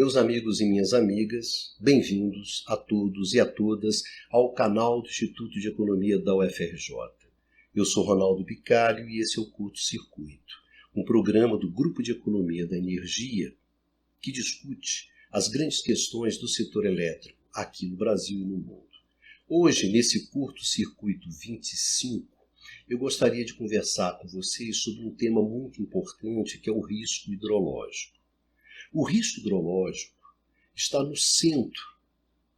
Meus amigos e minhas amigas, bem-vindos a todos e a todas ao canal do Instituto de Economia da UFRJ. Eu sou Ronaldo Bicalho e esse é o Curto Circuito, um programa do Grupo de Economia da Energia que discute as grandes questões do setor elétrico aqui no Brasil e no mundo. Hoje, nesse Curto Circuito 25, eu gostaria de conversar com vocês sobre um tema muito importante que é o risco hidrológico. O risco hidrológico está no centro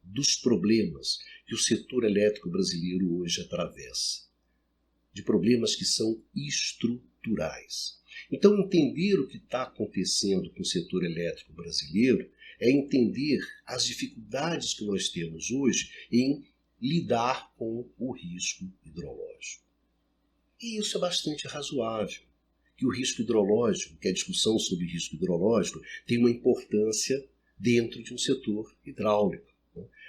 dos problemas que o setor elétrico brasileiro hoje atravessa, de problemas que são estruturais. Então, entender o que está acontecendo com o setor elétrico brasileiro é entender as dificuldades que nós temos hoje em lidar com o risco hidrológico. E isso é bastante razoável. Que o risco hidrológico, que a discussão sobre risco hidrológico tem uma importância dentro de um setor hidráulico.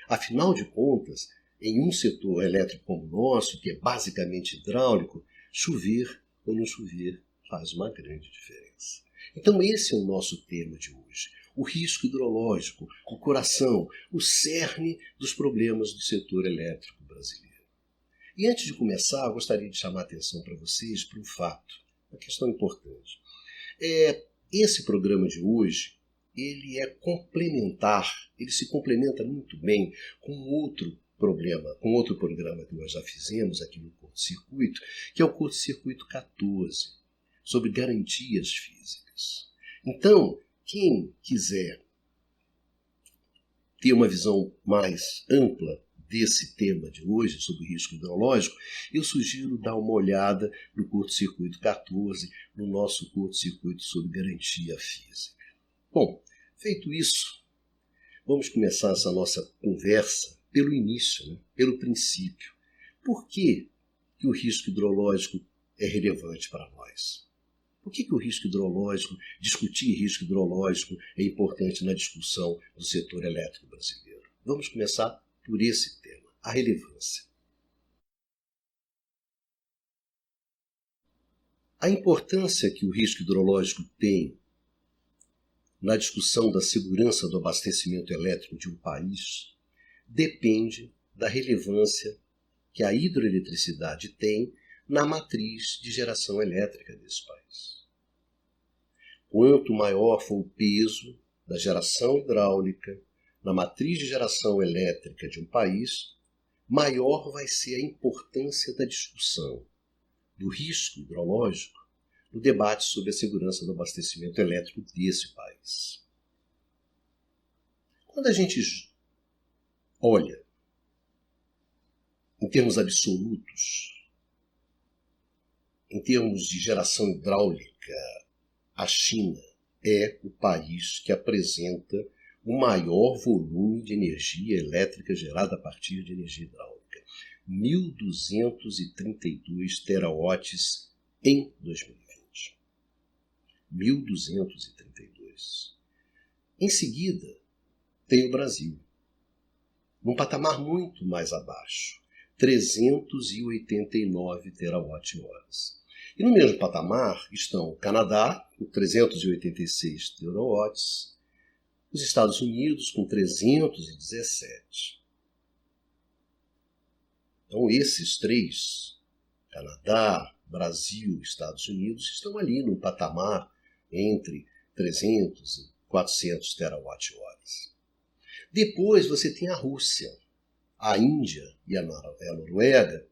Afinal de contas, em um setor elétrico como o nosso, que é basicamente hidráulico, chover ou não chover faz uma grande diferença. Então esse é o nosso tema de hoje. O risco hidrológico, o coração, o cerne dos problemas do setor elétrico brasileiro. E antes de começar, eu gostaria de chamar a atenção para vocês para um fato. Uma questão importante. Esse programa de hoje, ele é complementar, ele se complementa muito bem com outro programa que nós já fizemos aqui no Curto Circuito, que é o Curto Circuito 14, sobre garantias físicas. Então, quem quiser ter uma visão mais ampla desse tema de hoje, sobre o risco hidrológico, eu sugiro dar uma olhada no curto-circuito 14, no nosso curto-circuito sobre garantia física. Bom, feito isso, vamos começar essa nossa conversa pelo início, pelo princípio. Por que o risco hidrológico é relevante para nós? Por que o risco hidrológico, discutir risco hidrológico é importante na discussão do setor elétrico brasileiro? Vamos começar por esse tema, a relevância. A importância que o risco hidrológico tem na discussão da segurança do abastecimento elétrico de um país depende da relevância que a hidroeletricidade tem na matriz de geração elétrica desse país. Quanto maior for o peso da geração hidráulica na matriz de geração elétrica de um país, maior vai ser a importância da discussão do risco hidrológico no debate sobre a segurança do abastecimento elétrico desse país. Quando a gente olha em termos absolutos, em termos de geração hidráulica, a China é o país que apresenta o maior volume de energia elétrica gerada a partir de energia hidráulica. 1.232 terawatts em 2020. 1.232. Em seguida, tem o Brasil, num patamar muito mais abaixo, 389 terawatt-horas. E no mesmo patamar estão o Canadá, com 386 terawatts, os Estados Unidos com 317. Então esses três, Canadá, Brasil e Estados Unidos, estão ali num patamar entre 300 e 400 terawatt-horas. Depois você tem a Rússia, a Índia e a Noruega,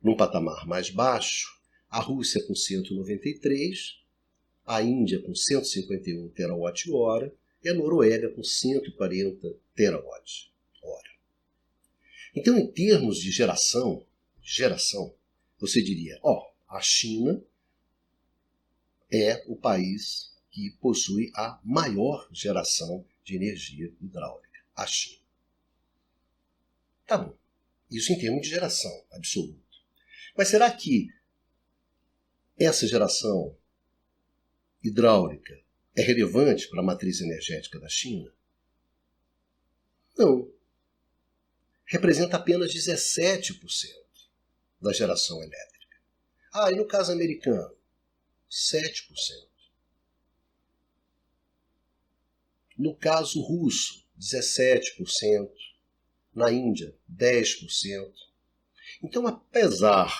num patamar mais baixo, a Rússia com 193, a Índia com 151 terawatt-hora, e a Noruega com 140 terawatt-hora. Então, em termos de geração, você diria, a China é o país que possui a maior geração de energia hidráulica, a China. Tá bom, isso em termos de geração absoluta. Mas será que essa geração hidráulica é relevante para a matriz energética da China? Não. Representa apenas 17% da geração elétrica. E no caso americano? 7%. No caso russo, 17%. Na Índia, 10%. Então, apesar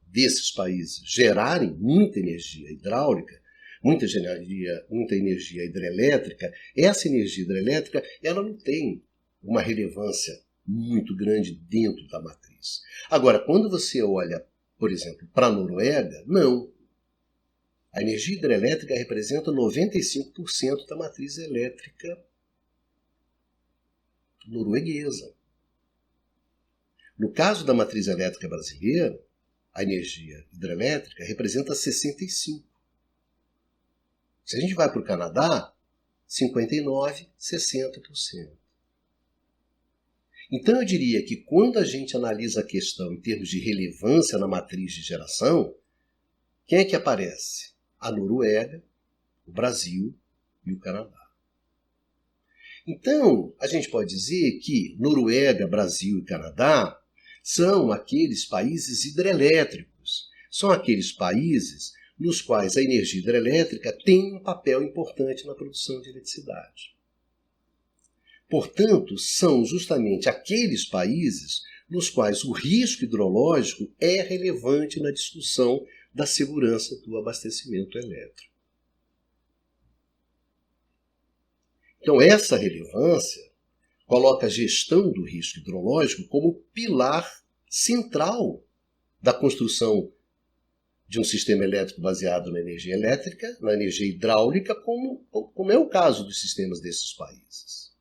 desses países gerarem muita energia hidráulica, muita energia hidrelétrica, essa energia hidrelétrica ela não tem uma relevância muito grande dentro da matriz. Agora, quando você olha, por exemplo, para a Noruega, não. A energia hidrelétrica representa 95% da matriz elétrica norueguesa. No caso da matriz elétrica brasileira, a energia hidrelétrica representa 65%. Se a gente vai para o Canadá, 59%, 60%. Então eu diria que quando a gente analisa a questão em termos de relevância na matriz de geração, quem é que aparece? A Noruega, o Brasil e o Canadá. Então, a gente pode dizer que Noruega, Brasil e Canadá são aqueles países hidrelétricos. São aqueles países nos quais a energia hidrelétrica tem um papel importante na produção de eletricidade. Portanto, são justamente aqueles países nos quais o risco hidrológico é relevante na discussão da segurança do abastecimento elétrico. Então, essa relevância coloca a gestão do risco hidrológico como pilar central da construção de um sistema elétrico baseado na energia elétrica, na energia hidráulica, como é o caso dos sistemas desses países.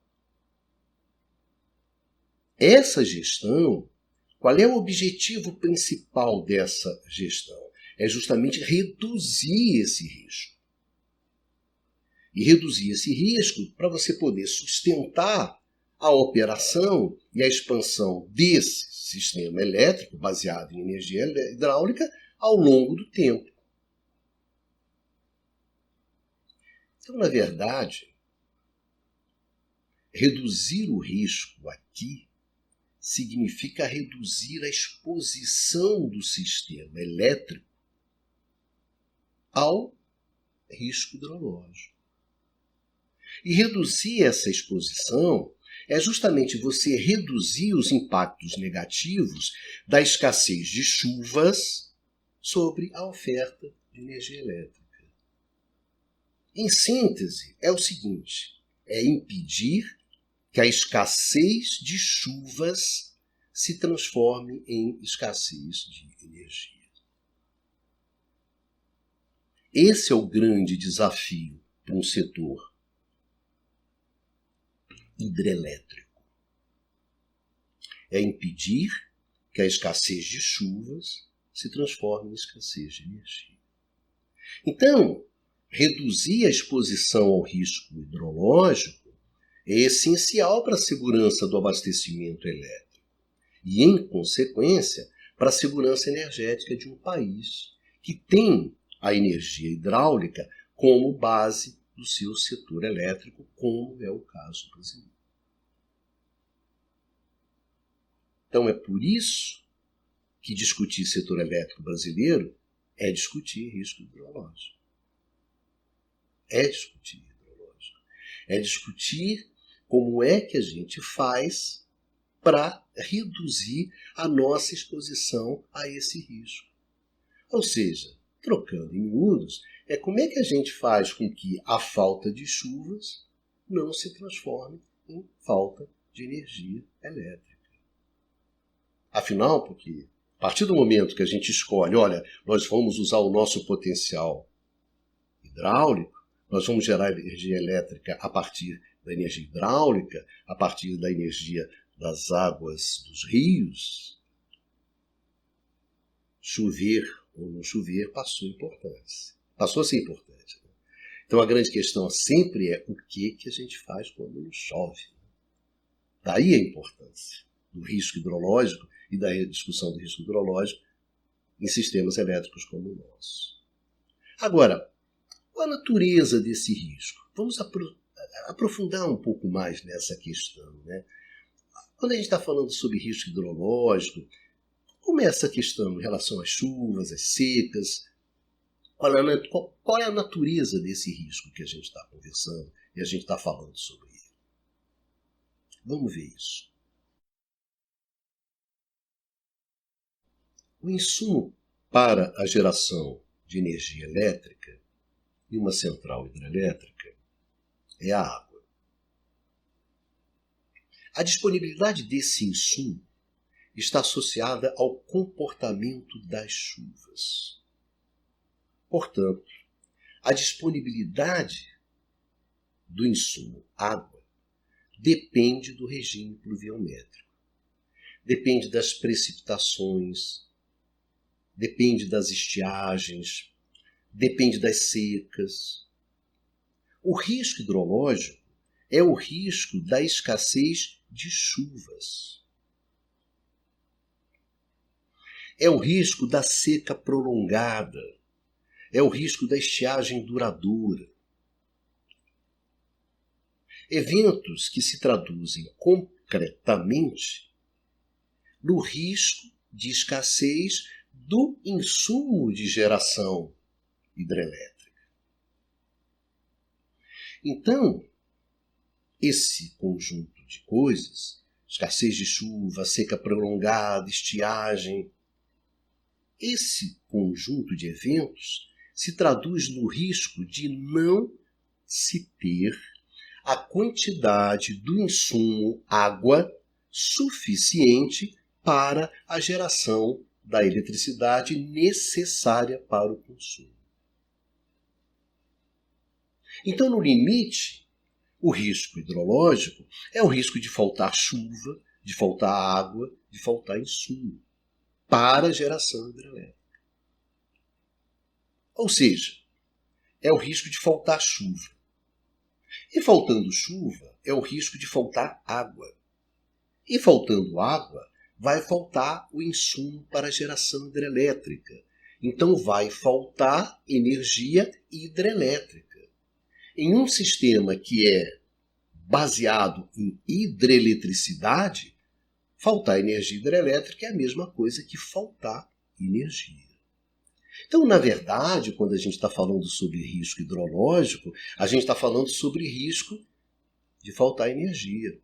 Essa gestão, qual é o objetivo principal dessa gestão? É justamente reduzir esse risco. E reduzir esse risco para você poder sustentar a operação e a expansão desse sistema elétrico baseado em energia hidráulica ao longo do tempo. Então, na verdade, reduzir o risco aqui significa reduzir a exposição do sistema elétrico ao risco hidrológico. E reduzir essa exposição é justamente você reduzir os impactos negativos da escassez de chuvas sobre a oferta de energia elétrica. Em síntese, é o seguinte: é impedir que a escassez de chuvas se transforme em escassez de energia. Esse é o grande desafio para um setor hidrelétrico. É impedir que a escassez de chuvas se transforme em escassez de energia. Então, reduzir a exposição ao risco hidrológico é essencial para a segurança do abastecimento elétrico e, em consequência, para a segurança energética de um país que tem a energia hidráulica como base do seu setor elétrico, como é o caso brasileiro. Então é por isso que discutir setor elétrico brasileiro é discutir risco hidrológico. É discutir hidrológico. É discutir como é que a gente faz para reduzir a nossa exposição a esse risco. Ou seja, trocando em miúdos, é como é que a gente faz com que a falta de chuvas não se transforme em falta de energia elétrica. Afinal, porque a partir do momento que a gente escolhe, olha, nós vamos usar o nosso potencial hidráulico, nós vamos gerar energia elétrica a partir da energia hidráulica, a partir da energia das águas dos rios, chover ou não chover passou a ser importante. Né? Então a grande questão sempre é o que a gente faz quando não chove. Daí a importância do risco hidrológico e da discussão do risco hidrológico em sistemas elétricos como o nosso. Agora, qual a natureza desse risco? Vamos aprofundar um pouco mais nessa questão. Né? Quando a gente está falando sobre risco hidrológico, como é essa questão em relação às chuvas, às secas? Qual é a natureza desse risco que a gente está conversando e a gente está falando sobre ele. Vamos ver isso. O insumo para a geração de energia elétrica em uma central hidrelétrica é a água. A disponibilidade desse insumo está associada ao comportamento das chuvas. Portanto, a disponibilidade do insumo água depende do regime pluviométrico, depende das precipitações, depende das estiagens, depende das secas. O risco hidrológico é o risco da escassez de chuvas. É o risco da seca prolongada. É o risco da estiagem duradoura. Eventos que se traduzem concretamente no risco de escassez do insumo de geração hidrelétrica. Então, esse conjunto de coisas, escassez de chuva, seca prolongada, estiagem, esse conjunto de eventos se traduz no risco de não se ter a quantidade do insumo água suficiente para a geração da eletricidade necessária para o consumo. Então, no limite, o risco hidrológico é o risco de faltar chuva, de faltar água, de faltar insumo para a geração hidrelétrica. Ou seja, é o risco de faltar chuva. E faltando chuva, é o risco de faltar água. E faltando água, vai faltar o insumo para a geração hidrelétrica. Então vai faltar energia hidrelétrica. Em um sistema que é baseado em hidroeletricidade, faltar energia hidrelétrica é a mesma coisa que faltar energia. Então, na verdade, quando a gente está falando sobre risco hidrológico, a gente está falando sobre risco de faltar energia.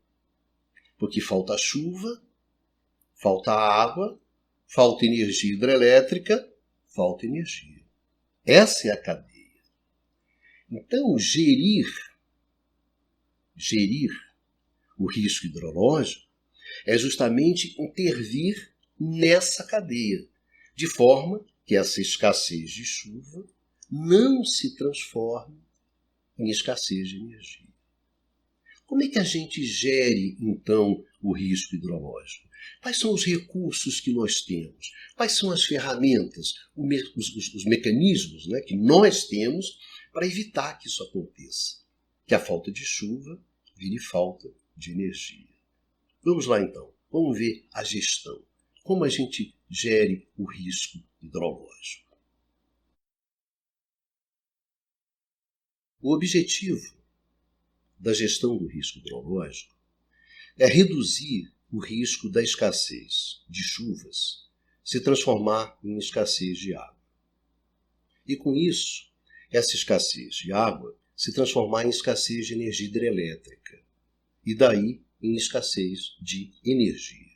Porque falta chuva, falta água, falta energia hidrelétrica, falta energia. Essa é a cadeia. Então, gerir o risco hidrológico é justamente intervir nessa cadeia, de forma que essa escassez de chuva não se transforme em escassez de energia. Como é que a gente gere, então, o risco hidrológico? Quais são os recursos que nós temos? Quais são as ferramentas, os mecanismos, né, que nós temos para evitar que isso aconteça? Que a falta de chuva vire falta de energia. Vamos lá, então. Vamos ver a gestão. Como a gente gere o risco hidrológico. O objetivo da gestão do risco hidrológico é reduzir o risco da escassez de chuvas se transformar em escassez de água. E com isso, essa escassez de água se transformar em escassez de energia hidrelétrica e daí em escassez de energia.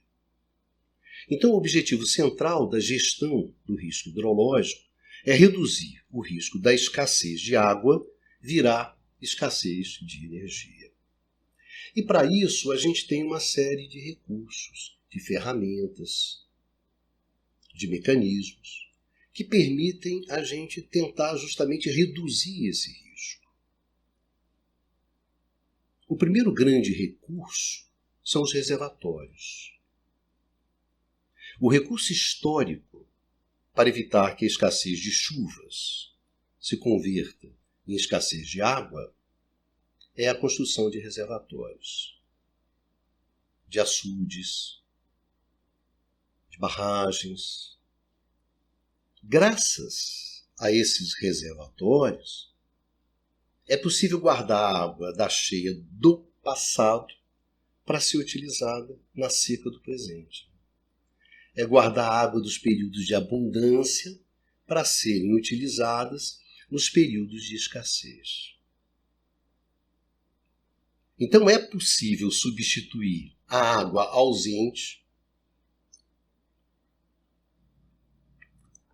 Então, o objetivo central da gestão do risco hidrológico é reduzir o risco da escassez de água virar escassez de energia. E para isso, a gente tem uma série de recursos, de ferramentas, de mecanismos que permitem a gente tentar justamente reduzir esse risco. O primeiro grande recurso são os reservatórios. O recurso histórico para evitar que a escassez de chuvas se converta em escassez de água é a construção de reservatórios, de açudes, de barragens. Graças a esses reservatórios, é possível guardar a água da cheia do passado para ser utilizada na seca do presente. É guardar a água dos períodos de abundância para serem utilizadas nos períodos de escassez. Então é possível substituir a água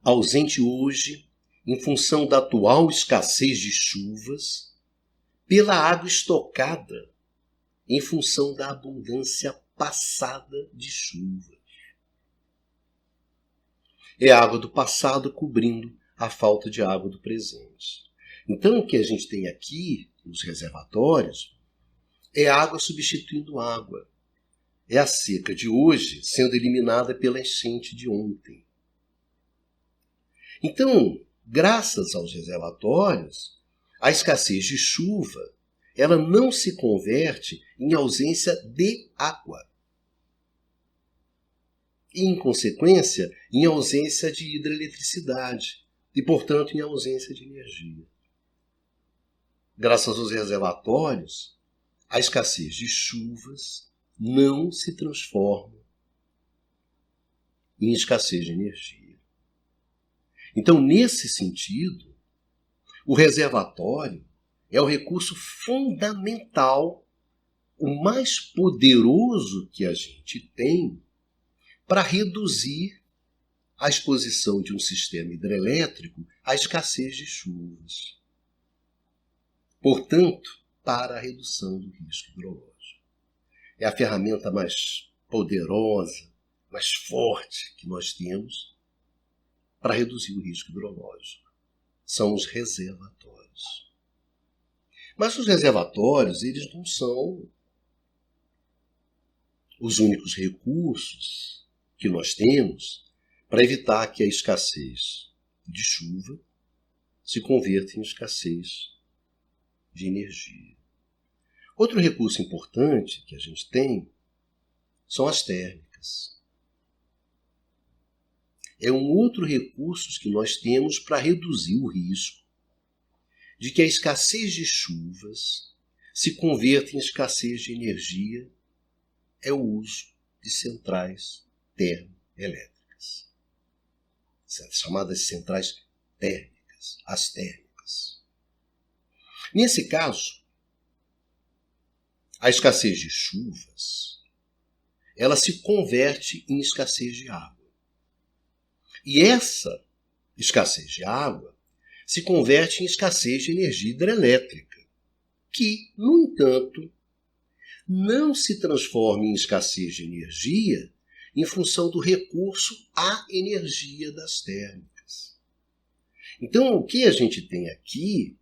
ausente hoje, em função da atual escassez de chuvas, pela água estocada, em função da abundância passada de chuva. É a água do passado cobrindo a falta de água do presente. Então, o que a gente tem aqui, nos reservatórios, é água substituindo água. É a seca de hoje sendo eliminada pela enchente de ontem. Então, graças aos reservatórios, a escassez de chuva, ela não se converte em ausência de água. E, em consequência, em ausência de hidroeletricidade e, portanto, em ausência de energia. Graças aos reservatórios, a escassez de chuvas não se transforma em escassez de energia. Então, nesse sentido, o reservatório é o recurso fundamental, o mais poderoso que a gente tem para reduzir a exposição de um sistema hidrelétrico à escassez de chuvas. Portanto, para a redução do risco hidrológico. É a ferramenta mais poderosa, mais forte que nós temos para reduzir o risco hidrológico. São os reservatórios. Mas os reservatórios, eles não são os únicos recursos que nós temos para evitar que a escassez de chuva se converta em escassez de energia. Outro recurso importante que a gente tem são as térmicas. É um outro recurso que nós temos para reduzir o risco de que a escassez de chuvas se converta em escassez de energia, é o uso de centrais termoelétricas. Chamadas centrais térmicas, as térmicas. Nesse caso, a escassez de chuvas, ela se converte em escassez de água. E essa escassez de água se converte em escassez de energia hidrelétrica, que, no entanto, não se transforma em escassez de energia em função do recurso à energia das térmicas. Então, o que a gente tem aqui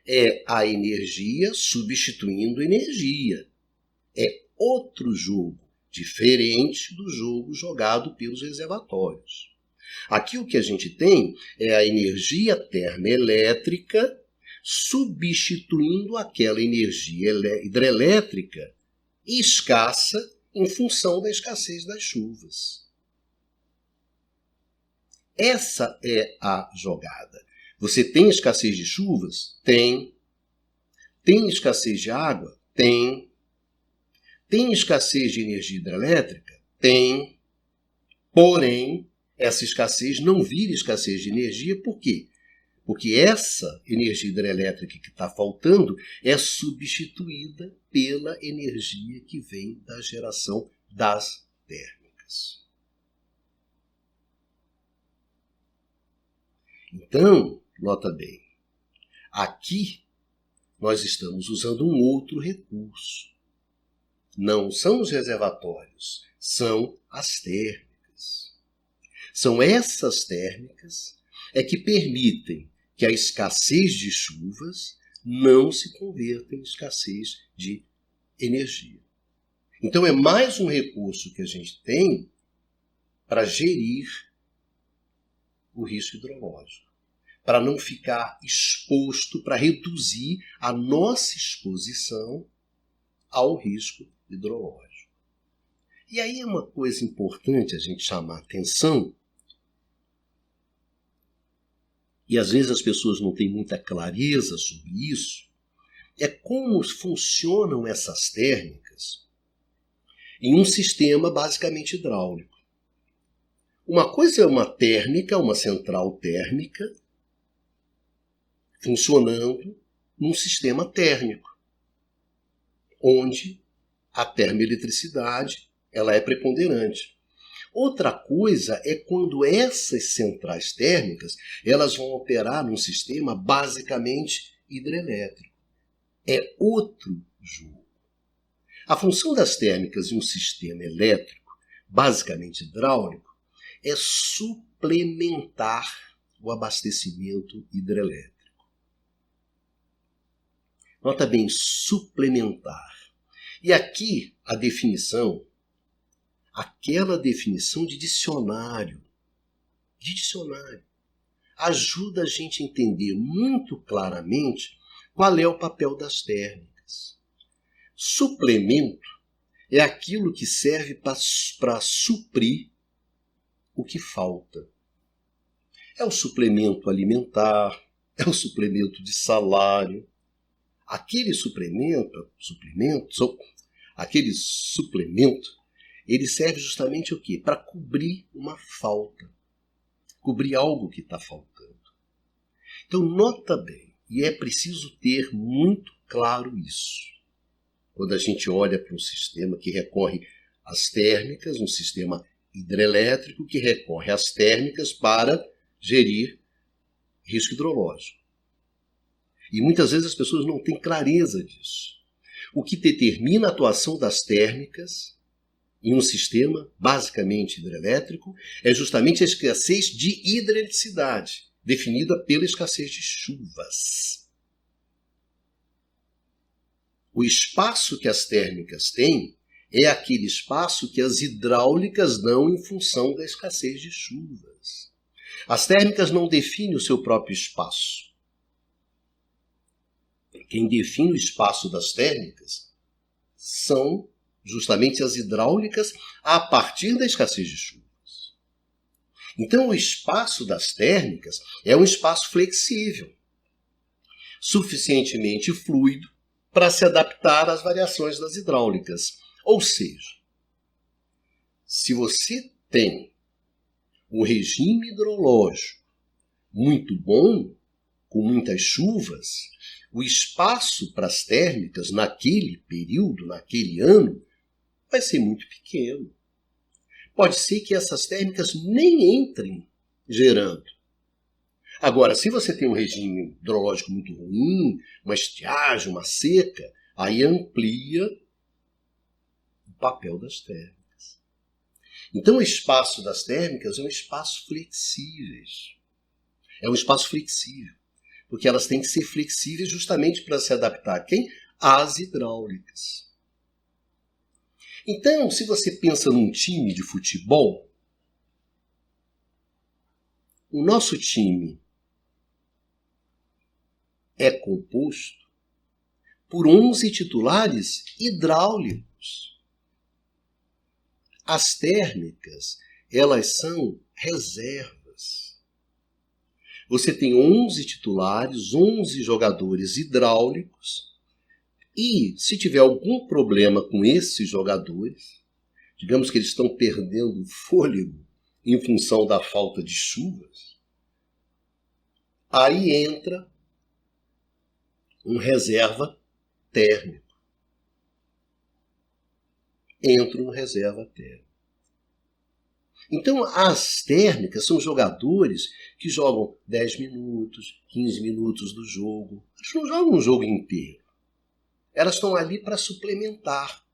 é a energia substituindo energia. É outro jogo, diferente do jogo jogado pelos reservatórios. Aqui o que a gente tem é a energia termoelétrica substituindo aquela energia hidrelétrica escassa em função da escassez das chuvas. Essa é a jogada. Você tem escassez de chuvas? Tem. Tem escassez de água? Tem. Tem escassez de energia hidrelétrica? Tem. Porém, essa escassez não vira escassez de energia, por quê? Porque essa energia hidrelétrica que está faltando é substituída pela energia que vem da geração das térmicas. Então, nota bem, aqui nós estamos usando um outro recurso. Não são os reservatórios, são as térmicas. São essas térmicas que permitem que a escassez de chuvas não se converta em escassez de energia. Então é mais um recurso que a gente tem para gerir o risco hidrológico, para não ficar exposto, para reduzir a nossa exposição ao risco hidrológico. E aí é uma coisa importante a gente chamar a atenção, e às vezes as pessoas não têm muita clareza sobre isso, é como funcionam essas térmicas em um sistema basicamente hidráulico. Uma coisa é uma térmica, uma central térmica, funcionando num sistema térmico. onde a termoeletricidade ela é preponderante. Outra coisa é quando essas centrais térmicas elas vão operar num sistema basicamente hidrelétrico. É outro jogo. A função das térmicas em um sistema elétrico, basicamente hidráulico, é suplementar o abastecimento hidrelétrico. Nota bem, suplementar. E aqui a definição, aquela definição de dicionário, ajuda a gente a entender muito claramente qual é o papel das térmicas. Suplemento é aquilo que serve para suprir o que falta. É o suplemento alimentar, é o suplemento de salário. Aquele suplemento, ele serve justamente o quê? Para cobrir uma falta. Cobrir algo que está faltando. Então, nota bem, e é preciso ter muito claro isso. Quando a gente olha para um sistema que recorre às térmicas, um sistema hidrelétrico que recorre às térmicas para gerir risco hidrológico. E muitas vezes as pessoas não têm clareza disso. O que determina a atuação das térmicas em um sistema basicamente hidrelétrico é justamente a escassez de hidrelicidade, definida pela escassez de chuvas. O espaço que as térmicas têm é aquele espaço que as hidráulicas dão em função da escassez de chuvas. As térmicas não definem o seu próprio espaço. Quem define o espaço das térmicas são justamente as hidráulicas a partir da escassez de chuvas. Então, o espaço das térmicas é um espaço flexível, suficientemente fluido para se adaptar às variações das hidráulicas. Ou seja, se você tem um regime hidrológico muito bom, com muitas chuvas, o espaço para as térmicas naquele período, naquele ano, vai ser muito pequeno. Pode ser que essas térmicas nem entrem gerando. Agora, se você tem um regime hidrológico muito ruim, uma estiagem, uma seca, aí amplia o papel das térmicas. Então, o espaço das térmicas é um espaço flexível. É um espaço flexível, porque elas têm que ser flexíveis justamente para se adaptar a quem? Às hidráulicas. Então, se você pensa num time de futebol, o nosso time é composto por 11 titulares hidráulicos. As térmicas, elas são reservas. Você tem 11 titulares, 11 jogadores hidráulicos, e se tiver algum problema com esses jogadores, digamos que eles estão perdendo fôlego em função da falta de chuvas, aí entra um reserva térmico. Então, as térmicas são jogadores que jogam 10 minutos, 15 minutos do jogo. Eles não jogam um jogo inteiro. Elas estão ali para suplementar.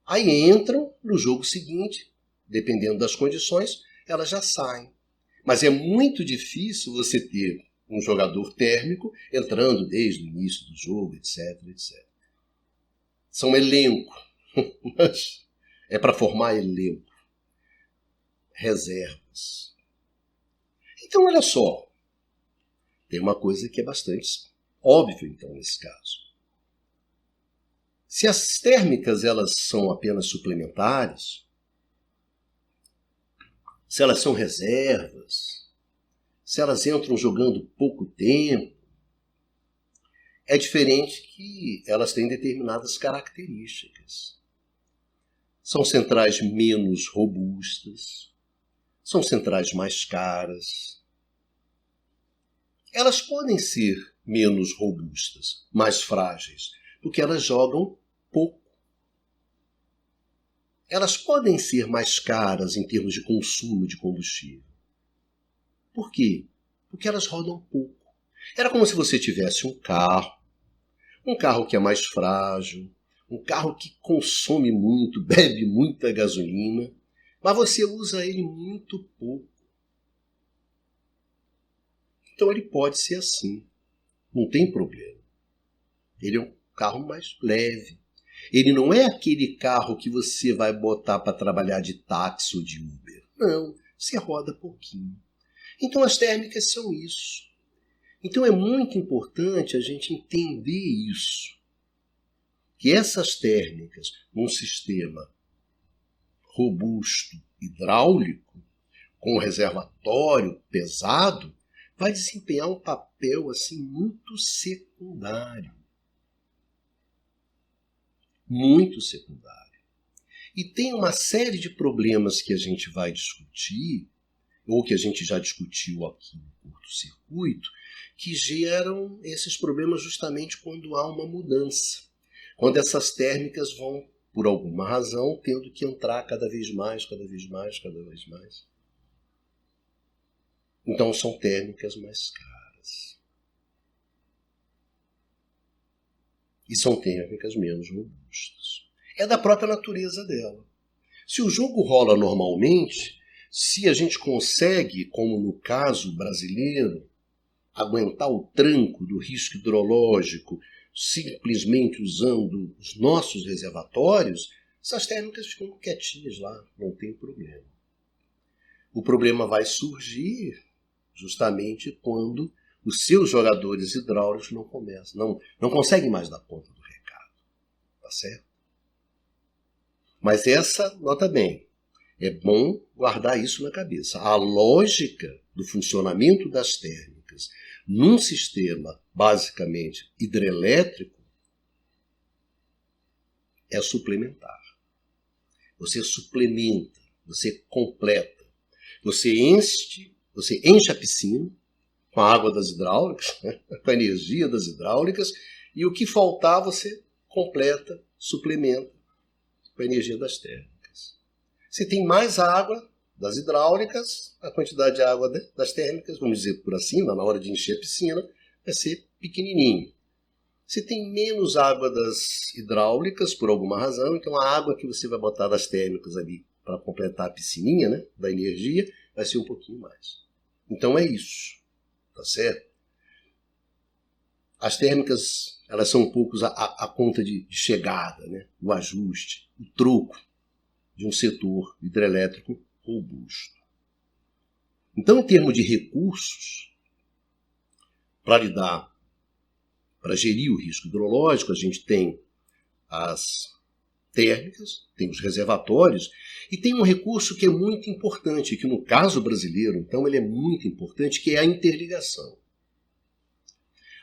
Aí entram no jogo seguinte, dependendo das condições, elas já saem. Mas é muito difícil você ter um jogador térmico entrando desde o início do jogo, etc, etc. São elenco, mas é para formar elenco. Reservas. Então, olha só. Tem uma coisa que é bastante óbvia, então, nesse caso. Se as térmicas elas são apenas suplementares, se elas são reservas, se elas entram jogando pouco tempo, é diferente que elas têm determinadas características. São centrais menos robustas, são centrais mais caras. Elas podem ser menos robustas, mais frágeis, porque elas jogam pouco. Elas podem ser mais caras em termos de consumo de combustível. Por quê? Porque elas rodam pouco. Era como se você tivesse um carro que é mais frágil, um carro que consome muito, bebe muita gasolina, mas você usa ele muito pouco. Então ele pode ser assim, não tem problema. Ele é um carro mais leve. Ele não é aquele carro que você vai botar para trabalhar de táxi ou de Uber. Não, você roda pouquinho. Então as térmicas são isso. Então é muito importante a gente entender isso. Que essas térmicas, num sistema robusto, hidráulico, com reservatório pesado, vai desempenhar um papel assim muito secundário. Muito secundário. E tem uma série de problemas que a gente vai discutir, ou que a gente já discutiu aqui no curto-circuito, que geram esses problemas justamente quando há uma mudança. Quando essas térmicas vão, por alguma razão, tendo que entrar cada vez mais, cada vez mais, cada vez mais. Então são térmicas mais caras. E são térmicas menos robustas. É da própria natureza dela. Se o jogo rola normalmente, se a gente consegue, como no caso brasileiro, aguentar o tranco do risco hidrológico simplesmente usando os nossos reservatórios, essas térmicas ficam quietinhas lá, não tem problema. O problema vai surgir justamente quando os seus jogadores hidráulicos não conseguem mais dar conta do recado. Tá certo? Mas nota bem, é bom guardar isso na cabeça. A lógica do funcionamento das térmicas num sistema basicamente hidrelétrico é suplementar. Você suplementa, você completa, você enche a piscina com a água das hidráulicas, com a energia das hidráulicas, e o que faltar você completa, suplementa com a energia das térmicas. Se tem mais água das hidráulicas, a quantidade de água das térmicas, vamos dizer por assim, na hora de encher a piscina, vai ser pequenininho. Se tem menos água das hidráulicas, por alguma razão, então a água que você vai botar das térmicas ali para completar a piscininha, né, da energia, vai ser um pouquinho mais. Então é isso, tá certo? As térmicas, elas são um pouco a conta de chegada, né, o ajuste, o troco de um setor hidrelétrico robusto. Então, em termos de recursos, para gerir o risco hidrológico, a gente tem as térmicas, tem os reservatórios, e tem um recurso que é muito importante, que no caso brasileiro, então, ele é muito importante, que é a interligação.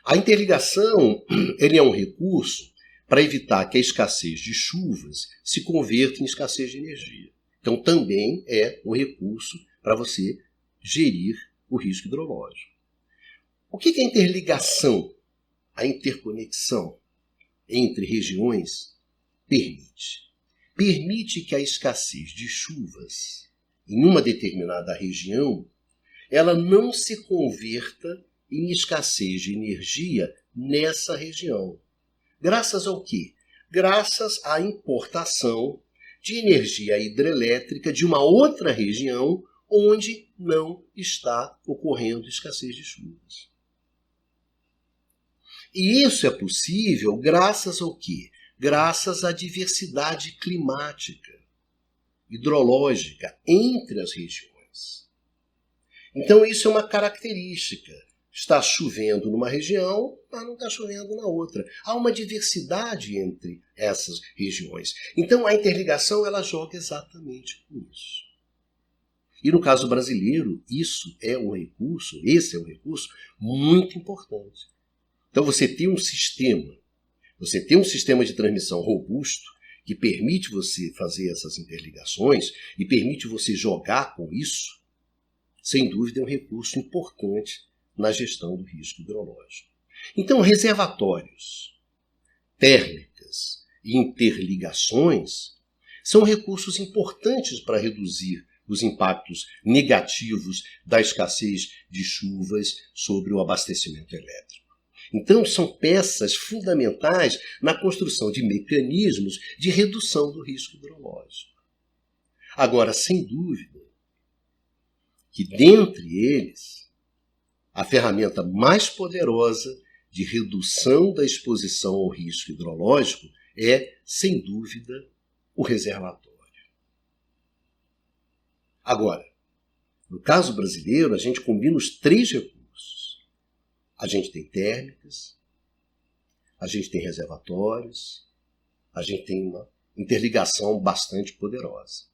A interligação, ele é um recurso para evitar que a escassez de chuvas se converta em escassez de energia. Então, também é um recurso para você gerir o risco hidrológico. O que é a interligação, a interconexão entre regiões permite? Permite que a escassez de chuvas em uma determinada região ela não se converta em escassez de energia nessa região. Graças ao quê? Graças à importação de energia hidrelétrica de uma outra região onde não está ocorrendo escassez de chuvas. E isso é possível graças ao quê? Graças à diversidade climática, hidrológica entre as regiões. Então isso é uma característica. Está chovendo numa região, mas não está chovendo na outra. Há uma diversidade entre essas regiões. Então a interligação ela joga exatamente com isso. E no caso brasileiro, esse é um recurso muito importante. Então você tem um sistema de transmissão robusto que permite você fazer essas interligações e permite você jogar com isso, sem dúvida é um recurso importante na gestão do risco hidrológico. Então, reservatórios, térmicas e interligações são recursos importantes para reduzir os impactos negativos da escassez de chuvas sobre o abastecimento elétrico. Então, são peças fundamentais na construção de mecanismos de redução do risco hidrológico. Agora, sem dúvida, que dentre eles, a ferramenta mais poderosa de redução da exposição ao risco hidrológico é, sem dúvida, o reservatório. Agora, no caso brasileiro, a gente combina os três recursos. A gente tem térmicas, a gente tem reservatórios, a gente tem uma interligação bastante poderosa.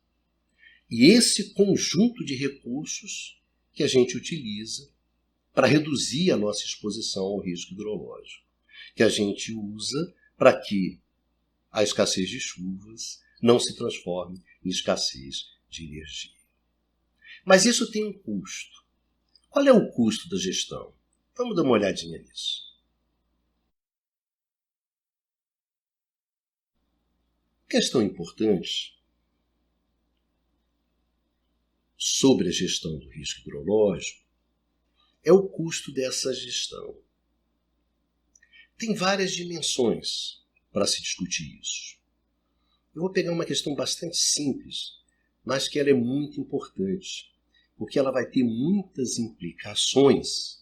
E esse conjunto de recursos que a gente utiliza para reduzir a nossa exposição ao risco hidrológico, que a gente usa para que a escassez de chuvas não se transforme em escassez de energia. Mas isso tem um custo. Qual é o custo da gestão? Vamos dar uma olhadinha nisso. Questão importante sobre a gestão do risco hidrológico é o custo dessa gestão. Tem várias dimensões para se discutir isso. Eu vou pegar uma questão bastante simples, mas que ela é muito importante, porque ela vai ter muitas implicações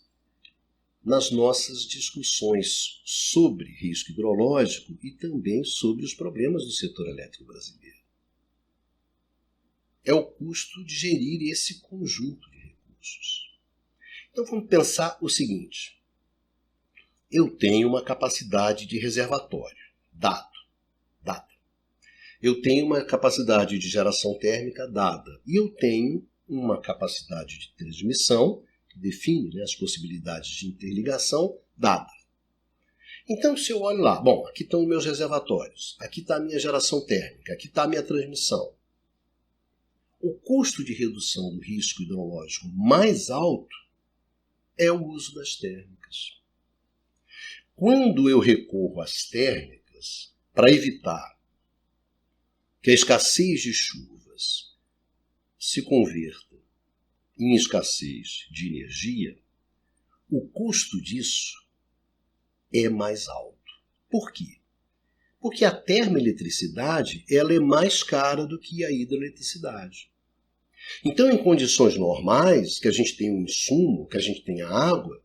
nas nossas discussões sobre risco hidrológico e também sobre os problemas do setor elétrico brasileiro. É o custo de gerir esse conjunto de recursos. Então vamos pensar o seguinte. Eu tenho uma capacidade de reservatório, dada. Eu tenho uma capacidade de geração térmica dada. E eu tenho uma capacidade de transmissão, que define as possibilidades de interligação, dada. Então, se eu olho lá, bom, aqui estão os meus reservatórios, aqui está a minha geração térmica, aqui está a minha transmissão. O custo de redução do risco hidrológico mais alto é o uso das térmicas. Quando eu recorro às térmicas para evitar que a escassez de chuvas se converta em escassez de energia, o custo disso é mais alto. Por quê? Porque a termoeletricidade ela é mais cara do que a hidroeletricidade. Então, em condições normais, que a gente tem um insumo, que a gente tem a água,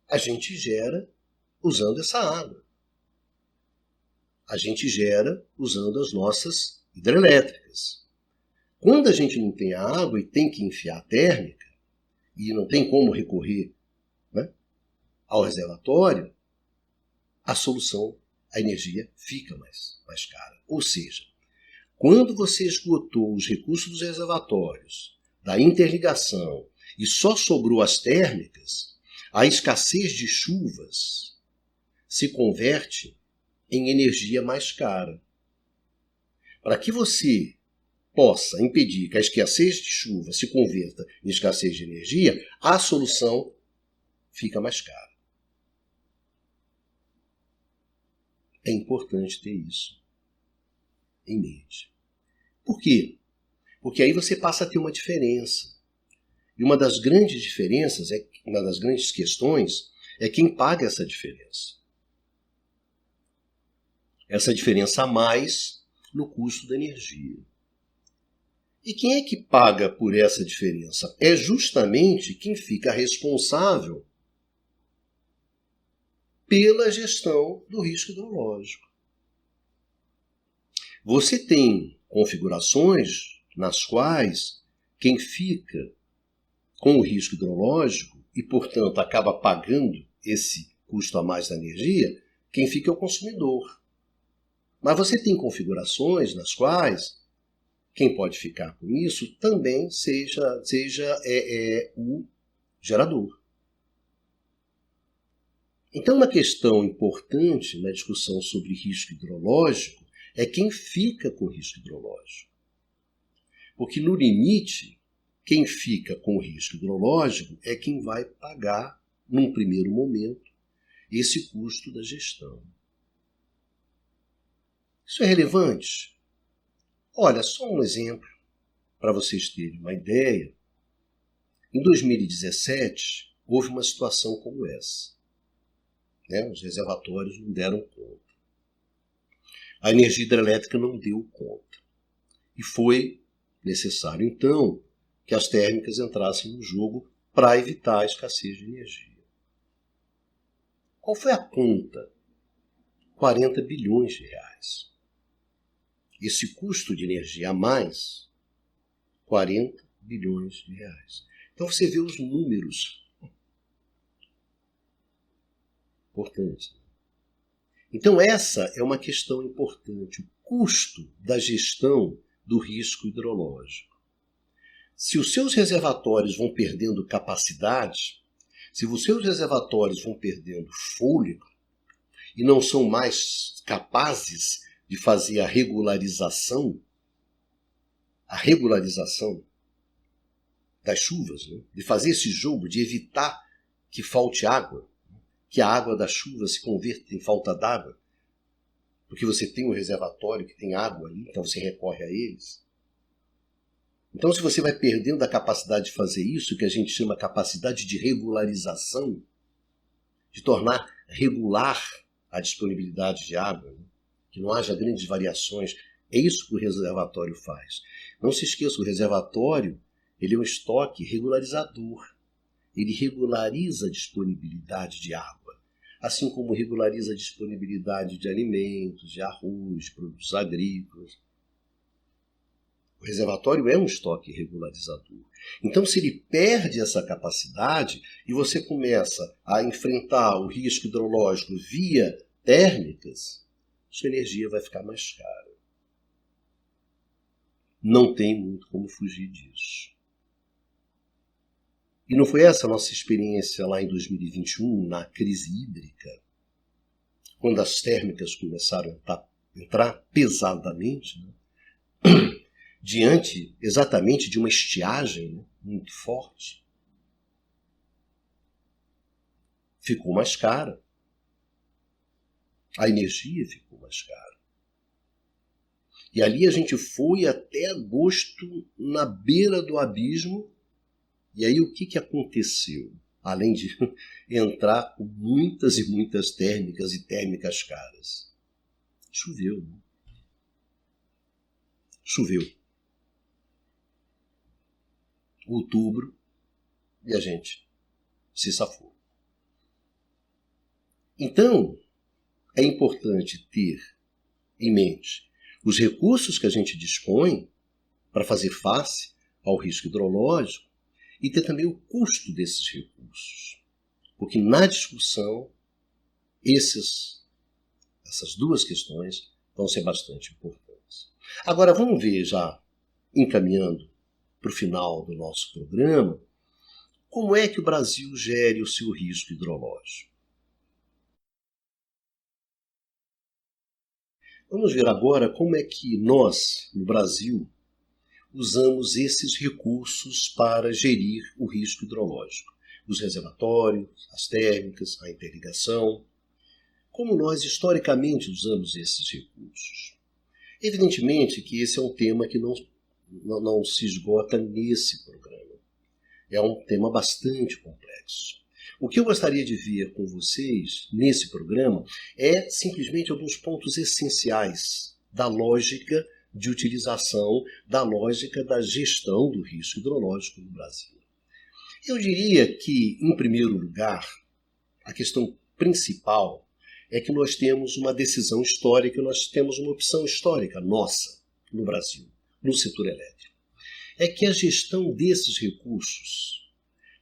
a gente gera usando essa água. A gente gera usando as nossas hidrelétricas. Quando a gente não tem a água e tem que enfiar a térmica, e não tem como recorrer ao reservatório, a solução, a energia fica mais cara. Ou seja, quando você esgotou os recursos dos reservatórios, da interligação, e só sobrou as térmicas, a escassez de chuvas se converte em energia mais cara. Para que você possa impedir que a escassez de chuva se converta em escassez de energia, a solução fica mais cara. É importante ter isso em mente. Por quê? Porque aí você passa a ter uma diferença. E uma das grandes diferenças, uma das grandes questões, é quem paga essa diferença. Essa diferença a mais no custo da energia. E quem é que paga por essa diferença? É justamente quem fica responsável pela gestão do risco hidrológico. Você tem configurações nas quais quem fica com o risco hidrológico e, portanto, acaba pagando esse custo a mais da energia, quem fica é o consumidor. Mas você tem configurações nas quais quem pode ficar com isso também seja o gerador. Então, uma questão importante na discussão sobre risco hidrológico é quem fica com o risco hidrológico. Porque, no limite, quem fica com o risco hidrológico é quem vai pagar, num primeiro momento, esse custo da gestão. Isso é relevante? Olha, só um exemplo para vocês terem uma ideia. Em 2017, houve uma situação como essa. Os reservatórios não deram conta. A energia hidrelétrica não deu conta. E foi necessário, então, que as térmicas entrassem no jogo para evitar a escassez de energia. Qual foi a conta? 40 bilhões de reais. Esse custo de energia a mais, 40 bilhões de reais. Então você vê os números. Importante. Então essa é uma questão importante. O custo da gestão do risco hidrológico. Se os seus reservatórios vão perdendo capacidade, se os seus reservatórios vão perdendo fôlego e não são mais capazes de fazer a regularização das chuvas, de fazer esse jogo, de evitar que falte água, que a água da chuva se converta em falta d'água, porque você tem um reservatório que tem água ali, então você recorre a eles. Então, se você vai perdendo a capacidade de fazer isso, que a gente chama capacidade de regularização, de tornar regular a disponibilidade de água, que não haja grandes variações, é isso que o reservatório faz. Não se esqueça, o reservatório ele é um estoque regularizador. Ele regulariza a disponibilidade de água, assim como regulariza a disponibilidade de alimentos, de arroz, de produtos agrícolas. O reservatório é um estoque regularizador. Então, se ele perde essa capacidade e você começa a enfrentar o risco hidrológico via térmicas, sua energia vai ficar mais cara. Não tem muito como fugir disso. E não foi essa a nossa experiência lá em 2021, na crise hídrica, quando as térmicas começaram a entrar pesadamente, diante exatamente de uma estiagem muito forte? Ficou mais cara. A energia ficou mais cara. E ali a gente foi até agosto na beira do abismo. E aí o que aconteceu? Além de entrar com muitas e muitas térmicas e térmicas caras. Choveu. Choveu. Outubro, e a gente se safou. Então, é importante ter em mente os recursos que a gente dispõe para fazer face ao risco hidrológico e ter também o custo desses recursos. Porque na discussão, essas duas questões vão ser bastante importantes. Agora, vamos ver, já encaminhando para o final do nosso programa, como é que o Brasil gere o seu risco hidrológico. Vamos ver agora como é que nós, no Brasil, usamos esses recursos para gerir o risco hidrológico. Os reservatórios, as térmicas, a interligação. Como nós historicamente usamos esses recursos. Evidentemente que esse é um tema que não se esgota nesse programa. É um tema bastante complexo. O que eu gostaria de ver com vocês nesse programa é simplesmente alguns pontos essenciais da lógica de utilização, da lógica da gestão do risco hidrológico no Brasil. Eu diria que, em primeiro lugar, a questão principal é que nós temos uma decisão histórica, nós temos uma opção histórica nossa no Brasil, no setor elétrico. É que a gestão desses recursos,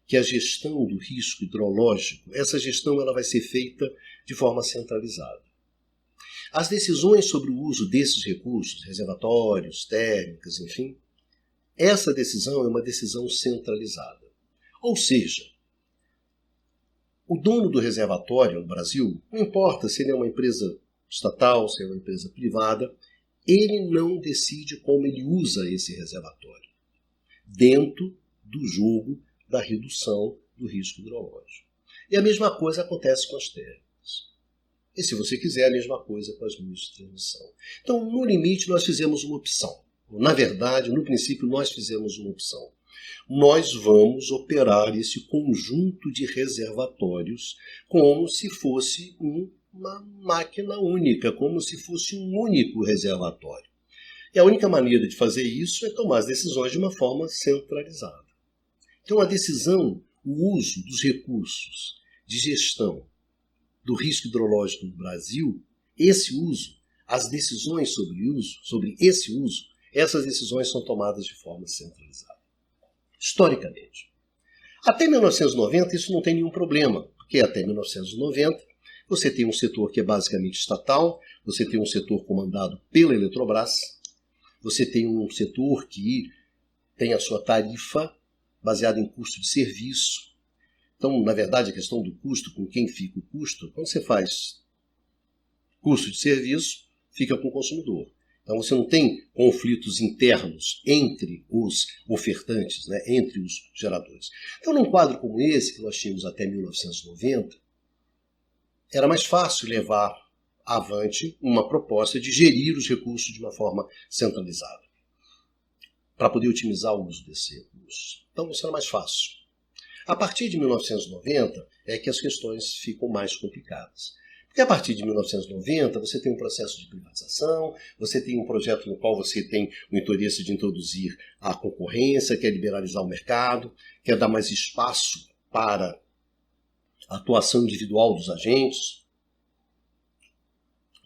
que a gestão do risco hidrológico, essa gestão ela vai ser feita de forma centralizada. As decisões sobre o uso desses recursos, reservatórios, térmicas, enfim, essa decisão é uma decisão centralizada. Ou seja, o dono do reservatório no Brasil, não importa se ele é uma empresa estatal, se é uma empresa privada, ele não decide como ele usa esse reservatório dentro do jogo da redução do risco hidrológico. E a mesma coisa acontece com as térmicas. E se você quiser, a mesma coisa com as linhas de transmissão. Então, no limite, nós fizemos uma opção. Na verdade, no princípio, nós fizemos uma opção. Nós vamos operar esse conjunto de reservatórios como se fosse uma máquina única, como se fosse um único reservatório. E a única maneira de fazer isso é tomar as decisões de uma forma centralizada. Então, a decisão, o uso dos recursos de gestão do risco hidrológico no Brasil, esse uso, as decisões sobre esse uso, essas decisões são tomadas de forma centralizada. Historicamente. Até 1990 isso não tem nenhum problema, porque até 1990 você tem um setor que é basicamente estatal, você tem um setor comandado pela Eletrobras, você tem um setor que tem a sua tarifa baseada em custo de serviço. Então, na verdade, a questão do custo, com quem fica o custo, quando você faz custo de serviço, fica com o consumidor. Então, você não tem conflitos internos entre os ofertantes, né, entre os geradores. Então, num quadro como esse, que nós tínhamos até 1990, era mais fácil levar avante uma proposta de gerir os recursos de uma forma centralizada, para poder otimizar o uso desses recursos. Então, isso era mais fácil. A partir de 1990 é que as questões ficam mais complicadas. Porque a partir de 1990 você tem um processo de privatização, você tem um projeto no qual você tem o interesse de introduzir a concorrência, quer liberalizar o mercado, quer dar mais espaço para a atuação individual dos agentes.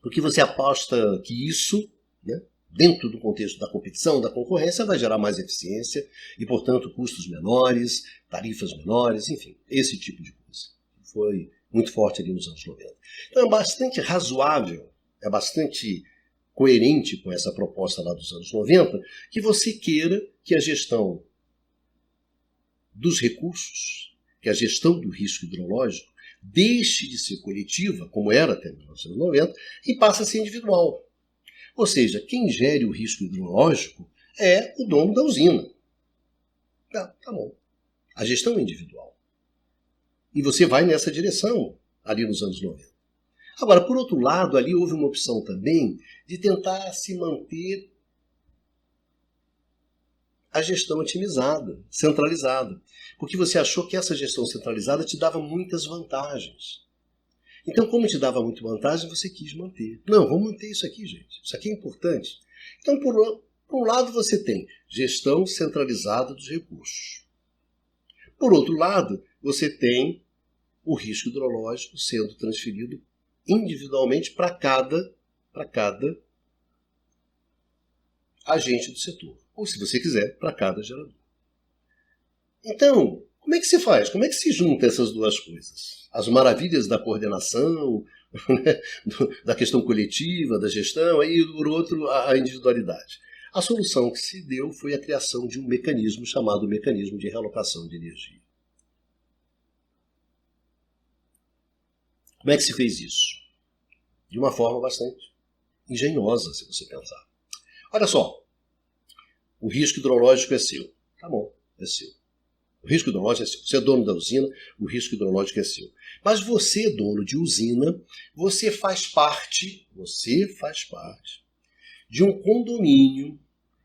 Porque você aposta que isso, né, dentro do contexto da competição, da concorrência, vai gerar mais eficiência e, portanto, custos menores, tarifas menores, enfim, esse tipo de coisa. Foi muito forte ali nos anos 90. Então é bastante razoável, é bastante coerente com essa proposta lá dos anos 90, que você queira que a gestão dos recursos, que a gestão do risco hidrológico, deixe de ser coletiva, como era até 1990, e passe a ser individual. Ou seja, quem gere o risco hidrológico é o dono da usina. Tá bom. A gestão é individual. E você vai nessa direção ali nos anos 90. Agora, por outro lado, ali houve uma opção também de tentar se manter a gestão otimizada, centralizada. Porque você achou que essa gestão centralizada te dava muitas vantagens. Então, como te dava muita vantagem, você quis manter. Não, vamos manter isso aqui, gente. Isso aqui é importante. Então, por um lado, você tem gestão centralizada dos recursos. Por outro lado, você tem o risco hidrológico sendo transferido individualmente para cada agente do setor. Ou, se você quiser, para cada gerador. Então, como é que se faz? Como é que se junta essas duas coisas? As maravilhas da coordenação, né, da questão coletiva, da gestão, e, por outro, a individualidade. A solução que se deu foi a criação de um mecanismo chamado mecanismo de realocação de energia. Como é que se fez isso? De uma forma bastante engenhosa, se você pensar. Olha só, o risco hidrológico é seu. Tá bom, é seu. O risco hidrológico é seu. Você é dono da usina, o risco hidrológico é seu. Mas você, dono de usina, você faz parte de um condomínio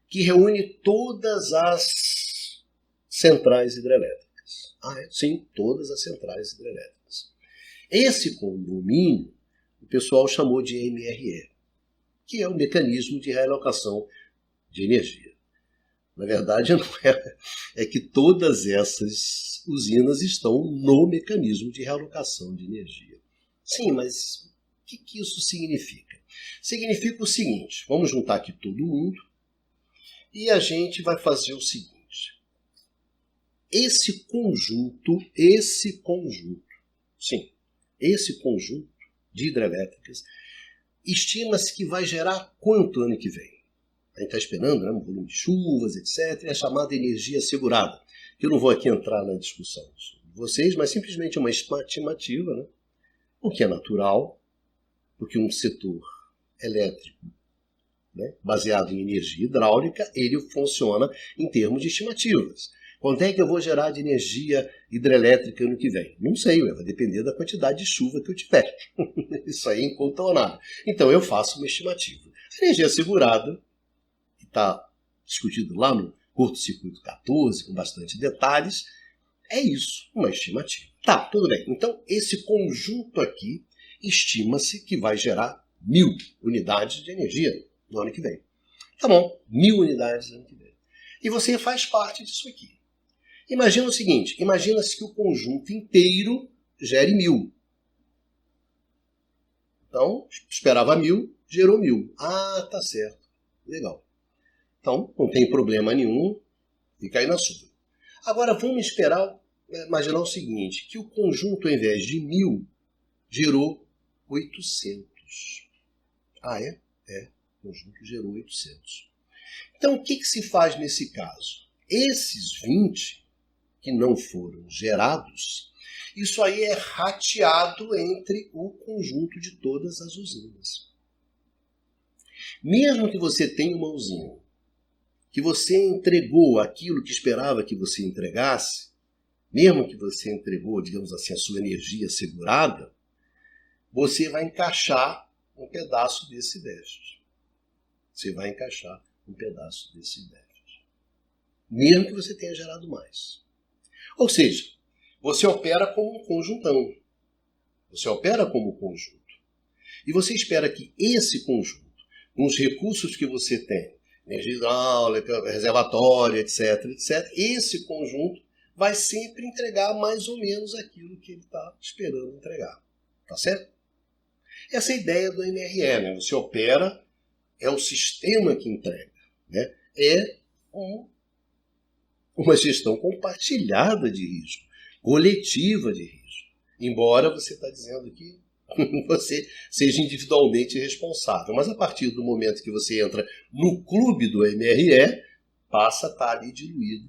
que reúne todas as centrais hidrelétricas. Sim, todas as centrais hidrelétricas. Esse condomínio, o pessoal chamou de MRE, que é o mecanismo de realocação de energia. Na verdade, não é que todas essas usinas estão no mecanismo de realocação de energia. Sim, mas o que isso significa? Significa o seguinte, vamos juntar aqui todo mundo e a gente vai fazer o seguinte. Esse conjunto de hidrelétricas, estima-se que vai gerar quanto ano que vem? A gente está esperando, né, um volume de chuvas, etc. É a chamada energia assegurada. Eu não vou aqui entrar na discussão de vocês, mas simplesmente uma estimativa, né, o que é natural, porque um setor elétrico, né, baseado em energia hidráulica, ele funciona em termos de estimativas. Quanto é que eu vou gerar de energia hidrelétrica ano que vem? Não sei, vai depender da quantidade de chuva que eu tiver. Isso aí é incontornável. Então eu faço uma estimativa. A energia assegurada, que está discutido lá no curto-circuito 14, com bastante detalhes, é isso, uma estimativa. Tá, tudo bem. Então esse conjunto aqui estima-se que vai gerar 1000 unidades de energia no ano que vem. Tá bom, 1000 unidades no ano que vem. E você faz parte disso aqui. Imagina o seguinte, imagina-se que o conjunto inteiro gere 1000. Então, esperava 1000, gerou 1000. Ah, tá certo. Legal. Então, não tem problema nenhum, fica aí na sua. Agora, vamos imaginar o seguinte, que o conjunto, ao invés de 1000, gerou 800. Ah, é? É, o conjunto gerou 800. Então, o que se faz nesse caso? Esses 20 que não foram gerados, isso aí é rateado entre o conjunto de todas as usinas. Mesmo que você tenha uma usina, que você entregou aquilo que esperava que você entregasse, mesmo que você entregou, digamos assim, a sua energia assegurada, você vai encaixar um pedaço desse déficit. Você vai encaixar um pedaço desse déficit. Mesmo que você tenha gerado mais. Ou seja, você opera como um conjuntão. Você opera como conjunto. E você espera que esse conjunto, com os recursos que você tem, energia hidráulica, reservatório, etc., esse conjunto vai sempre entregar mais ou menos aquilo que ele está esperando entregar. Tá certo? Essa é a ideia do MRE, né? Você opera, é o sistema que entrega. Né? É uma gestão compartilhada de risco, coletiva de risco. Embora você está dizendo que você seja individualmente responsável. Mas a partir do momento que você entra no clube do MRE, passa a estar ali diluído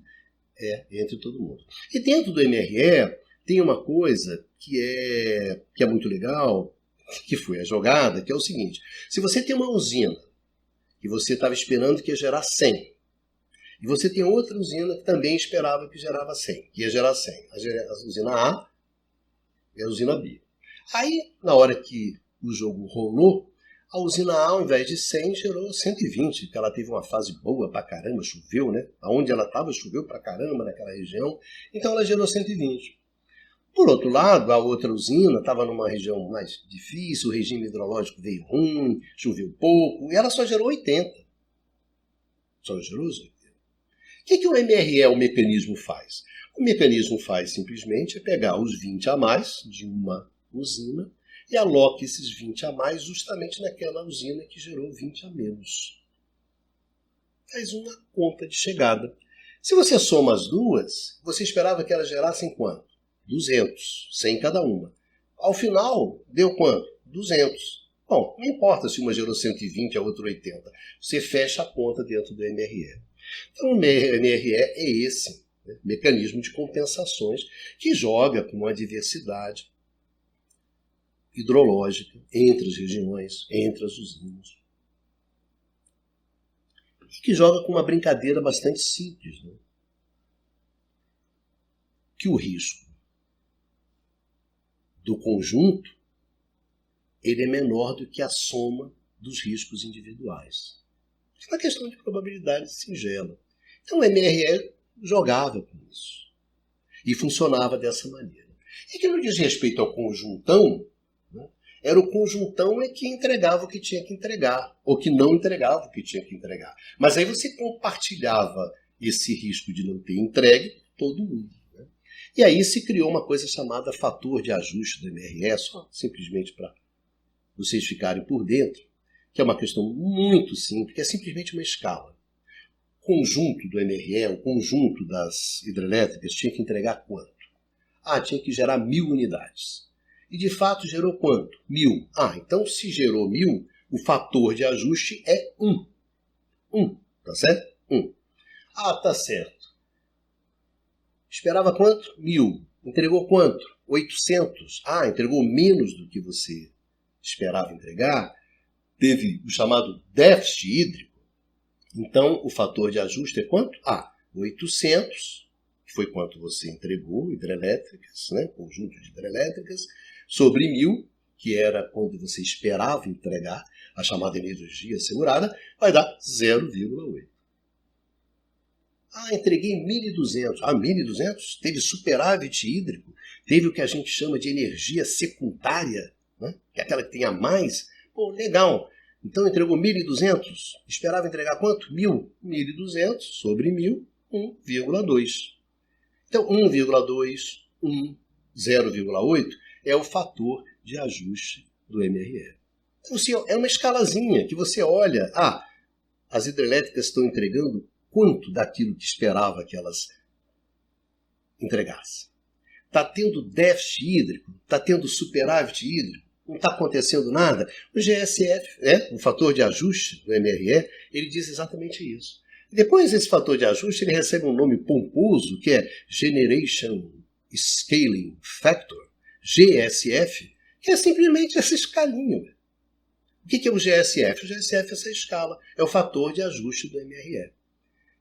entre todo mundo. E dentro do MRE tem uma coisa que é muito legal, que foi a jogada, que é o seguinte. Se você tem uma usina que você estava esperando que ia gerar 100, e você tem outra usina que também esperava que gerava 100, que ia gerar 100. A usina A e a usina B. Aí, na hora que o jogo rolou, a usina A, ao invés de 100, gerou 120, porque ela teve uma fase boa pra caramba, choveu, né? Aonde ela estava, choveu pra caramba naquela região, então ela gerou 120. Por outro lado, a outra usina estava numa região mais difícil, o regime hidrológico veio ruim, choveu pouco, e ela só gerou 80. Só gerou 80. O que o MRE, o mecanismo, faz? O mecanismo faz simplesmente pegar os 20 a mais de uma usina e aloca esses 20 a mais justamente naquela usina que gerou 20 a menos. Faz uma conta de chegada. Se você soma as duas, você esperava que elas gerassem quanto? 200, 100 cada uma. Ao final, deu quanto? 200. Bom, não importa se uma gerou 120 e a outra 80. Você fecha a conta dentro do MRE. Então, o MRE é esse mecanismo de compensações que joga com uma diversidade hidrológica entre as regiões, entre as usinas. E que joga com uma brincadeira bastante simples, né? Que o risco do conjunto ele é menor do que a soma dos riscos individuais. É uma questão de probabilidade singela. Então o MRE jogava com isso. E funcionava dessa maneira. E que no diz respeito ao conjuntão, né, era o conjuntão que entregava o que tinha que entregar, ou que não entregava o que tinha que entregar. Mas aí você compartilhava esse risco de não ter entregue com todo mundo. Né? E aí se criou uma coisa chamada fator de ajuste do MRE, só simplesmente para vocês ficarem por dentro, que é uma questão muito simples, que é simplesmente uma escala. O conjunto do MRE, o conjunto das hidrelétricas, tinha que entregar quanto? Ah, tinha que gerar 1000 unidades. E de fato gerou quanto? 1000. Ah, então se gerou 1000, o fator de ajuste é 1. 1, tá certo? 1. Ah, tá certo. Esperava quanto? 1000. Entregou quanto? 800. Ah, entregou menos do que você esperava entregar. Teve o chamado déficit hídrico. Então, o fator de ajuste é quanto? Ah, 800 foi quanto você entregou, hidrelétricas, né, conjunto de hidrelétricas, sobre 1.000, que era quando você esperava entregar, a chamada energia assegurada, vai dar 0,8. Entreguei 1.200. 1.200? Teve superávit hídrico, teve o que a gente chama de energia secundária, né, que é aquela que tem a mais. Pô, legal. Então entregou 1.200, esperava entregar quanto? 1.000. 1.200 sobre 1.000, 1,2. Então 1,2, 1, 0,8 é o fator de ajuste do MRE. Então, assim, é uma escalazinha que você olha, as hidrelétricas estão entregando quanto daquilo que esperava que elas entregassem. Está tendo déficit hídrico, está tendo superávit hídrico, não está acontecendo nada. O GSF, o fator de ajuste do MRE, ele diz exatamente isso. Depois, esse fator de ajuste ele recebe um nome pomposo, que é Generation Scaling Factor, GSF, que é simplesmente essa escalinha. O que é o GSF? O GSF é essa escala, é o fator de ajuste do MRE.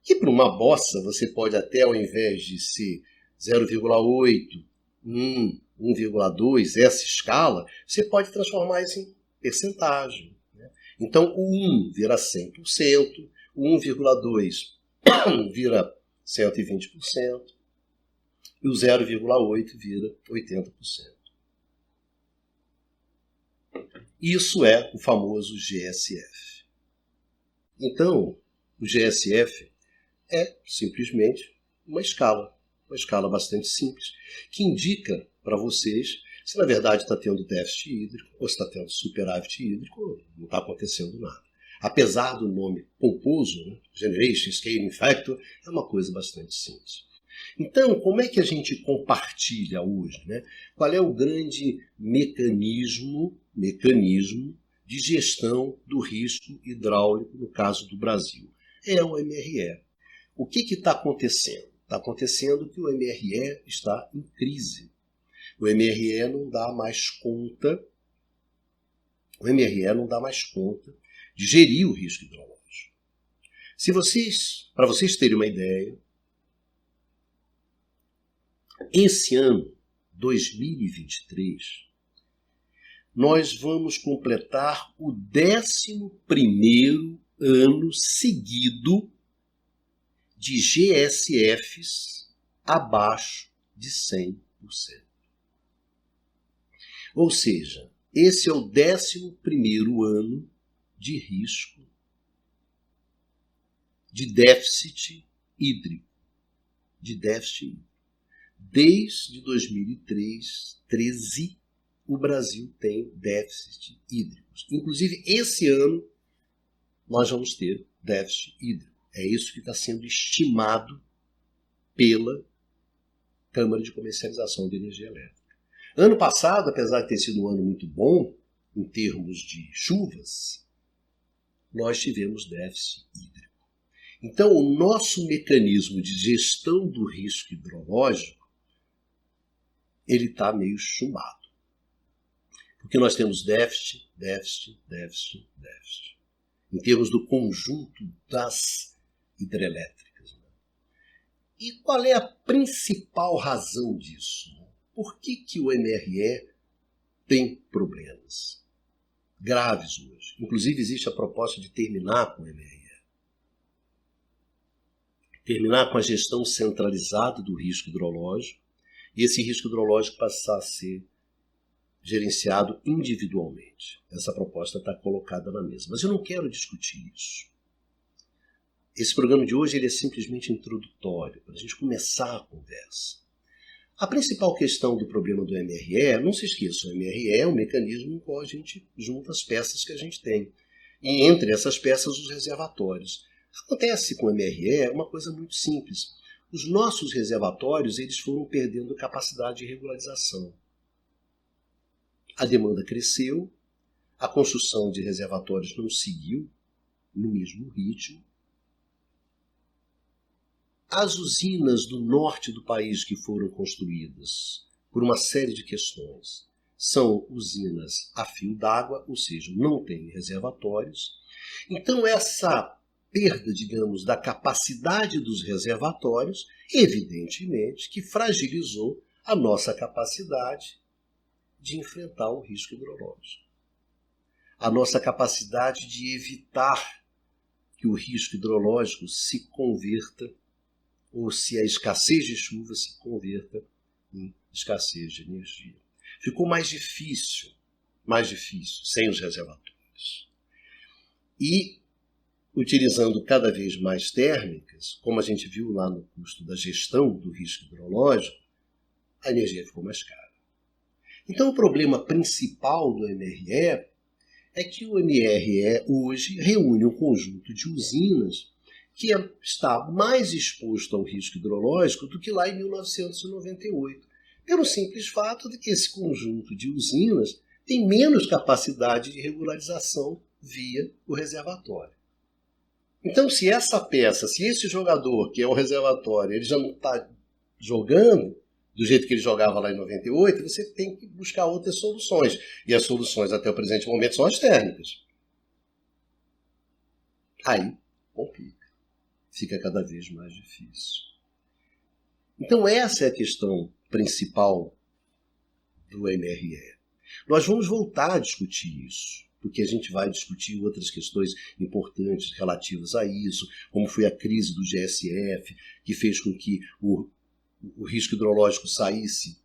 Que para uma bossa você pode até, ao invés de ser 0,8, 1, 1,2, essa escala, você pode transformar isso em percentagem. Né? Então o 1 vira 100%, o 1,2 vira 120% e o 0,8 vira 80%. Isso é o famoso GSF. Então, o GSF é simplesmente uma escala bastante simples, que indica para vocês se na verdade está tendo déficit hídrico ou se está tendo superávit hídrico, não está acontecendo nada. Apesar do nome pomposo, né, Generation Scaling Factor, é uma coisa bastante simples. Então, como é que a gente compartilha hoje? Né? Qual é o grande mecanismo de gestão do risco hidráulico no caso do Brasil? É o MRE. O que está acontecendo? Está acontecendo que o MRE está em crise. O MRE não dá mais conta. De gerir o risco hidrológico. Para vocês terem uma ideia, esse ano, 2023, nós vamos completar o 11º ano seguido de GSFs abaixo de 100%. Ou seja, esse é o 11º ano de risco de déficit hídrico. Desde 2013, o Brasil tem déficit hídrico. Inclusive, esse ano, nós vamos ter déficit hídrico. É isso que está sendo estimado pela Câmara de Comercialização de Energia Elétrica. Ano passado, apesar de ter sido um ano muito bom, em termos de chuvas, nós tivemos déficit hídrico. Então, o nosso mecanismo de gestão do risco hidrológico, ele está meio chumbado. Porque nós temos déficit. Em termos do conjunto das hidrelétricas. E qual é a principal razão disso? Por que o MRE tem problemas graves hoje? Inclusive, existe a proposta de terminar com o MRE. Terminar com a gestão centralizada do risco hidrológico e esse risco hidrológico passar a ser gerenciado individualmente. Essa proposta está colocada na mesa. Mas eu não quero discutir isso. Esse programa de hoje ele é simplesmente introdutório, para a gente começar a conversa. A principal questão do problema do MRE, não se esqueça, o MRE é um mecanismo em qual a gente junta as peças que a gente tem. E entre essas peças, os reservatórios. Acontece com o MRE uma coisa muito simples. Os nossos reservatórios eles foram perdendo capacidade de regularização. A demanda cresceu, a construção de reservatórios não seguiu no mesmo ritmo. As usinas do norte do país que foram construídas por uma série de questões são usinas a fio d'água, ou seja, não têm reservatórios. Então essa perda, digamos, da capacidade dos reservatórios, evidentemente que fragilizou a nossa capacidade de enfrentar o risco hidrológico. A nossa capacidade de evitar que o risco hidrológico se converta, ou se a escassez de chuva se converta em escassez de energia. Ficou mais difícil sem os reservatórios. E, utilizando cada vez mais térmicas, como a gente viu lá no custo da gestão do risco hidrológico, a energia ficou mais cara. Então, o problema principal do MRE é que o MRE hoje reúne um conjunto de usinas que está mais exposto ao risco hidrológico do que lá em 1998, pelo simples fato de que esse conjunto de usinas tem menos capacidade de regularização via o reservatório. Então, se essa peça, se esse jogador, que é o reservatório, ele já não está jogando do jeito que ele jogava lá em 98, você tem que buscar outras soluções. E as soluções até o presente momento são as térmicas. Aí complica. Fica cada vez mais difícil. Então essa é a questão principal do MRE. Nós vamos voltar a discutir isso, porque a gente vai discutir outras questões importantes relativas a isso, como foi a crise do GSF, que fez com que o risco hidrológico saísse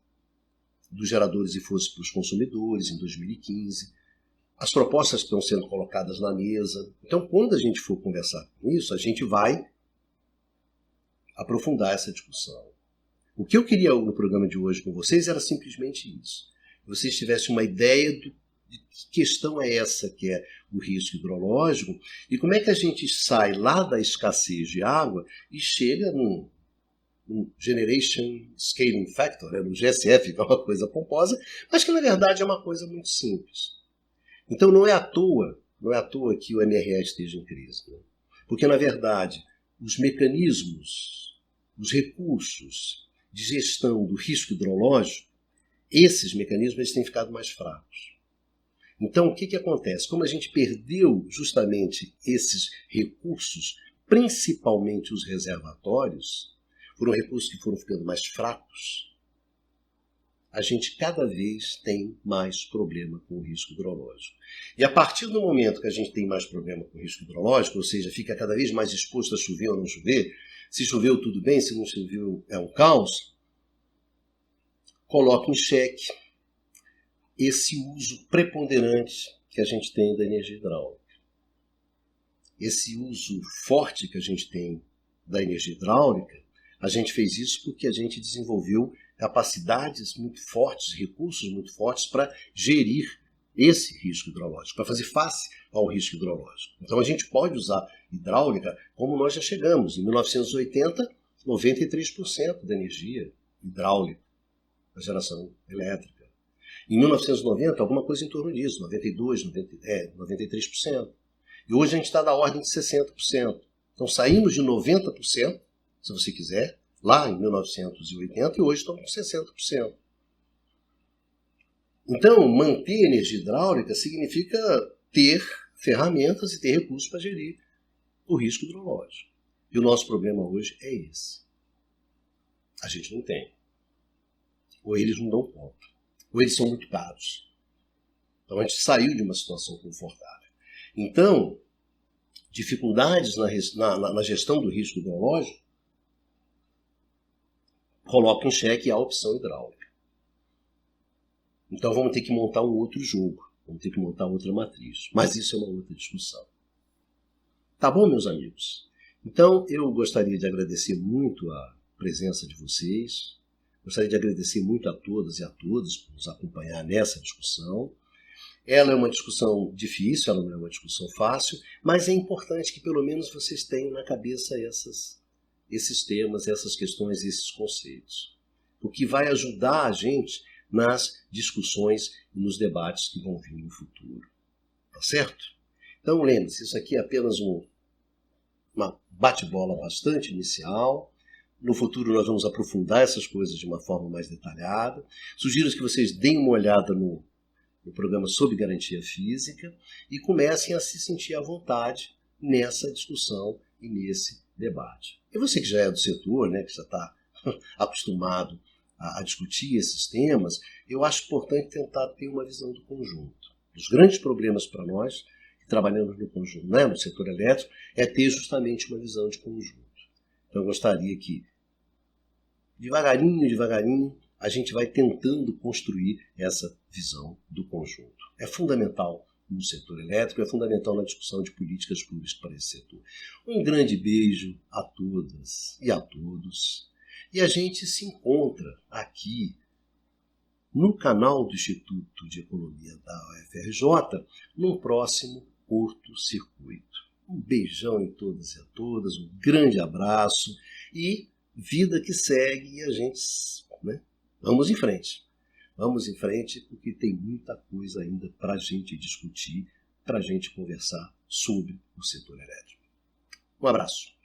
dos geradores e fosse para os consumidores em 2015. As propostas estão sendo colocadas na mesa. Então, quando a gente for conversar com isso, a gente vai aprofundar essa discussão. O que eu queria no programa de hoje com vocês era simplesmente isso. Que vocês tivessem uma ideia de que questão é essa que é o risco hidrológico e como é que a gente sai lá da escassez de água e chega no Generation Scaling Factor, no GSF, que é uma coisa pomposa, mas que na verdade é uma coisa muito simples. Então não é à toa que o MRE esteja em crise. Né? Porque na verdade os mecanismos, os recursos de gestão do risco hidrológico, esses mecanismos eles têm ficado mais fracos. Então o que acontece? Como a gente perdeu justamente esses recursos, principalmente os reservatórios, foram recursos que foram ficando mais fracos, a gente cada vez tem mais problema com o risco hidrológico. E a partir do momento que a gente tem mais problema com o risco hidrológico, ou seja, fica cada vez mais exposto a chover ou não chover, se choveu tudo bem, se não choveu é um caos, coloca em xeque esse uso preponderante que a gente tem da energia hidráulica. Esse uso forte que a gente tem da energia hidráulica, a gente fez isso porque a gente desenvolveu capacidades muito fortes, recursos muito fortes para gerir esse risco hidrológico, para fazer face ao risco hidrológico. Então a gente pode usar hidráulica como nós já chegamos. Em 1980, 93% da energia hidráulica da geração elétrica. Em 1990, alguma coisa em torno disso, 93%. E hoje a gente está na ordem de 60%. Então saímos de 90%, se você quiser, lá em 1980, e hoje estamos com 60%. Então, manter energia hidráulica significa ter ferramentas e ter recursos para gerir o risco hidrológico. E o nosso problema hoje é esse. A gente não tem. Ou eles não dão conta. Ou eles são muito caros. Então a gente saiu de uma situação confortável. Então, dificuldades na gestão do risco hidrológico colocam em xeque a opção hidráulica. Então vamos ter que montar um outro jogo, vamos ter que montar outra matriz. Mas isso é uma outra discussão. Tá bom, meus amigos? Então eu gostaria de agradecer muito a presença de vocês, gostaria de agradecer muito a todas e a todos por nos acompanhar nessa discussão. Ela é uma discussão difícil, ela não é uma discussão fácil, mas é importante que pelo menos vocês tenham na cabeça esses temas, essas questões, esses conceitos. Porque vai ajudar a gente nas discussões e nos debates que vão vir no futuro. Tá certo? Então lembre-se, isso aqui é apenas uma bate-bola bastante inicial. No futuro nós vamos aprofundar essas coisas de uma forma mais detalhada. Sugiro que vocês deem uma olhada no programa sobre garantia física e comecem a se sentir à vontade nessa discussão e nesse debate. E você que já é do setor, né, que já está acostumado a discutir esses temas, eu acho importante tentar ter uma visão do conjunto. Os grandes problemas para nós, que trabalhamos no conjunto, né, no setor elétrico, é ter justamente uma visão de conjunto. Então eu gostaria que, devagarinho, a gente vai tentando construir essa visão do conjunto. É fundamental no setor elétrico, é fundamental na discussão de políticas públicas para esse setor. Um grande beijo a todas e a todos. E a gente se encontra aqui no canal do Instituto de Economia da UFRJ num próximo curto-circuito. Um beijão em todas e a todas, um grande abraço e vida que segue e a gente, né, vamos em frente. Vamos em frente porque tem muita coisa ainda para a gente discutir, para a gente conversar sobre o setor elétrico. Um abraço.